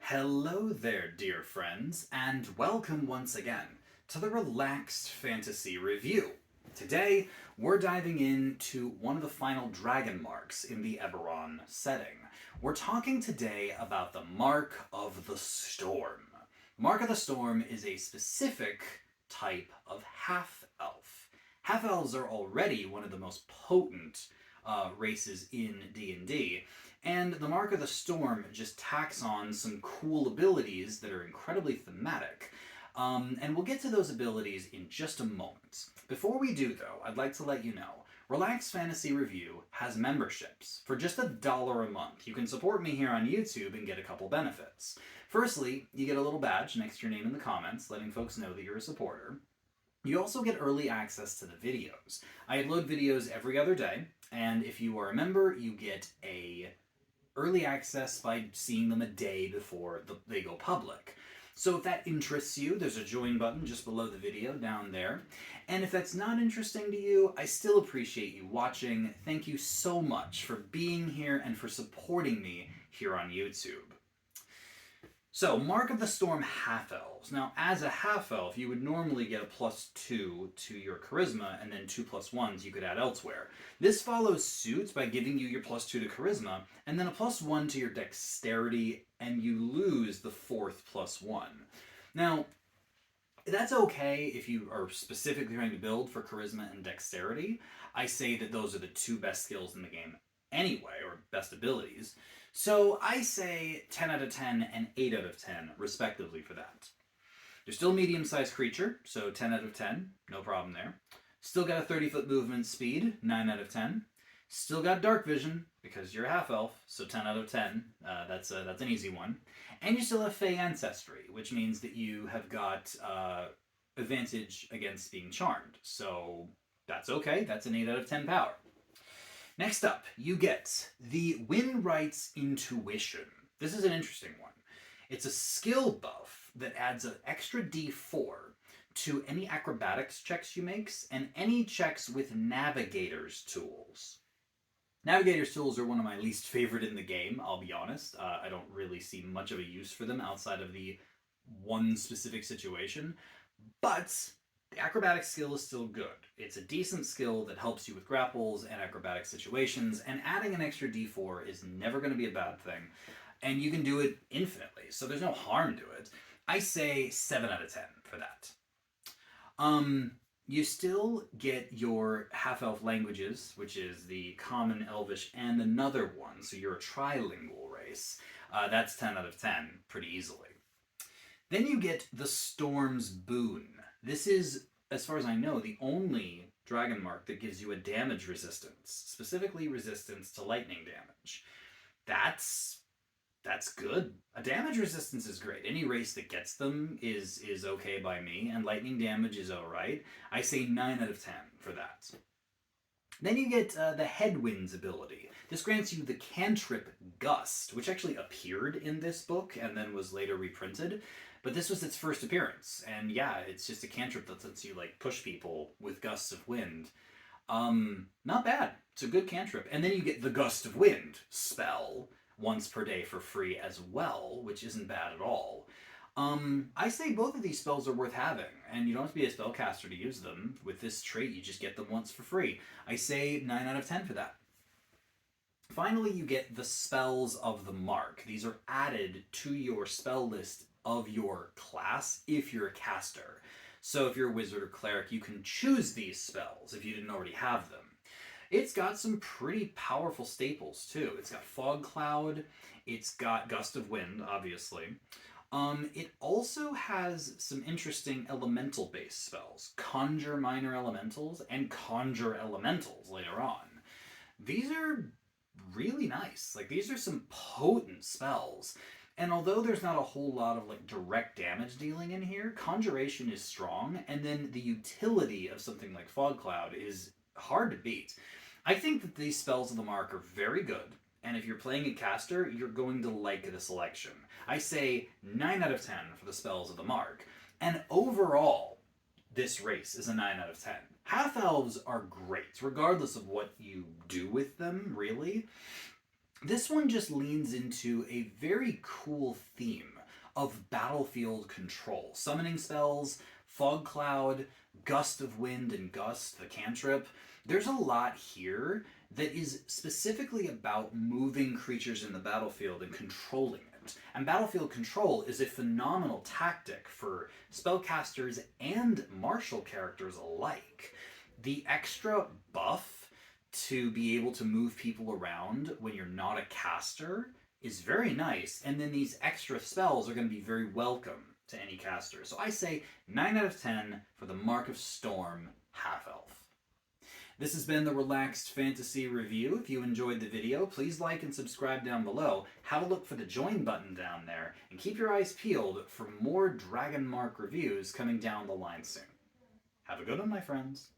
Hello there, dear friends, and welcome once again to the Relaxed Fantasy Review. Today, we're diving into one of the final Dragonmarks in the Eberron setting. We're talking today about the Mark of the Storm. Mark of the Storm is a specific type of half-elf. Half-elves are already one of the most potent races in D&D, and the Mark of the Storm just tacks on some cool abilities that are incredibly thematic. And we'll get to those abilities in just a moment. Before we do, though, I'd like to let you know Relax Fantasy Review has memberships. For just $1 a month, you can support me here on YouTube and get a couple benefits. Firstly, you get a little badge next to your name in the comments, letting folks know that you're a supporter. You also get early access to the videos. I upload videos every other day, and if you are a member, you get early access by seeing them a day before they go public. So if that interests you, there's a join button just below the video down there. And if that's not interesting to you, I still appreciate you watching. Thank you so much for being here and for supporting me here on YouTube. So, Mark of the Storm half-elves. Now, as a half-elf, you would normally get a +2 to your charisma, and then 2 +1s you could add elsewhere. This follows suit by giving you your +2 to charisma, and then a +1 to your dexterity, and you lose the 4th +1. Now, that's okay if you are specifically trying to build for charisma and dexterity. I say that those are the two best skills in the game anyway, or best abilities. So I say 10 out of 10 and 8 out of 10, respectively, for that. You're still a medium-sized creature, so 10 out of 10, no problem there. Still got a 30-foot movement speed, 9 out of 10. Still got dark vision, because you're a half-elf, so 10 out of 10. That's an easy one. And you still have Fey ancestry, which means that you have got advantage against being charmed. So that's okay, that's an 8 out of 10 power. Next up, you get the Winright's Intuition. This is an interesting one. It's a skill buff that adds an extra d4 to any acrobatics checks you make and any checks with Navigator's tools. Navigator's tools are one of my least favorite in the game, I'll be honest. I don't really see much of a use for them outside of the one specific situation. But the acrobatic skill is still good. It's a decent skill that helps you with grapples and acrobatic situations, and adding an extra d4 is never going to be a bad thing. And you can do it infinitely, so there's no harm to it. I say 7 out of 10 for that. You still get your half-elf languages, which is the Common, Elvish, and another one, so you're a trilingual race. That's 10 out of 10, pretty easily. Then you get the Storm's Boon. This is, as far as I know, the only Dragonmark that gives you a damage resistance, specifically resistance to lightning damage. That's good. A damage resistance is great. Any race that gets them is okay by me, and lightning damage is alright. I say 9 out of 10 for that. Then you get the Headwinds ability. This grants you the cantrip Gust, which actually appeared in this book and then was later reprinted. But this was its first appearance, and yeah, it's just a cantrip that lets you, like, push people with gusts of wind. Not bad. It's a good cantrip. And then you get the Gust of Wind spell once per day for free as well, which isn't bad at all. I say both of these spells are worth having, and you don't have to be a spellcaster to use them. With this trait, you just get them once for free. I say 9 out of 10 for that. Finally, you get the Spells of the Mark. These are added to your spell list of your class if you're a caster. So if you're a wizard or cleric, you can choose these spells if you didn't already have them. It's got some pretty powerful staples too. It's got Fog Cloud, it's got Gust of Wind, obviously. It also has some interesting elemental-based spells. Conjure Minor Elementals and Conjure Elementals later on. These are really nice. Like, these are some potent spells. And although there's not a whole lot of, like, direct damage dealing in here, Conjuration is strong, and then the utility of something like Fog Cloud is hard to beat. I think that these Spells of the Mark are very good, and if you're playing a caster, you're going to like the selection. I say 9 out of 10 for the Spells of the Mark, and overall, this race is a 9 out of 10. Half-elves are great, regardless of what you do with them, really. This one just leans into a very cool theme of battlefield control. Summoning spells, Fog Cloud, Gust of Wind, and Gust, the cantrip. There's a lot here that is specifically about moving creatures in the battlefield and controlling it. And battlefield control is a phenomenal tactic for spellcasters and martial characters alike. The extra buff to be able to move people around when you're not a caster is very nice, and then these extra spells are going to be very welcome to any caster. So I say 9 out of 10 for the Mark of Storm Half-Elf. This has been the Relaxed Fantasy Review. If you enjoyed the video, please like and subscribe down below. Have a look for the join button down there, and keep your eyes peeled for more Dragonmark reviews coming down the line soon. Have a good one, my friends.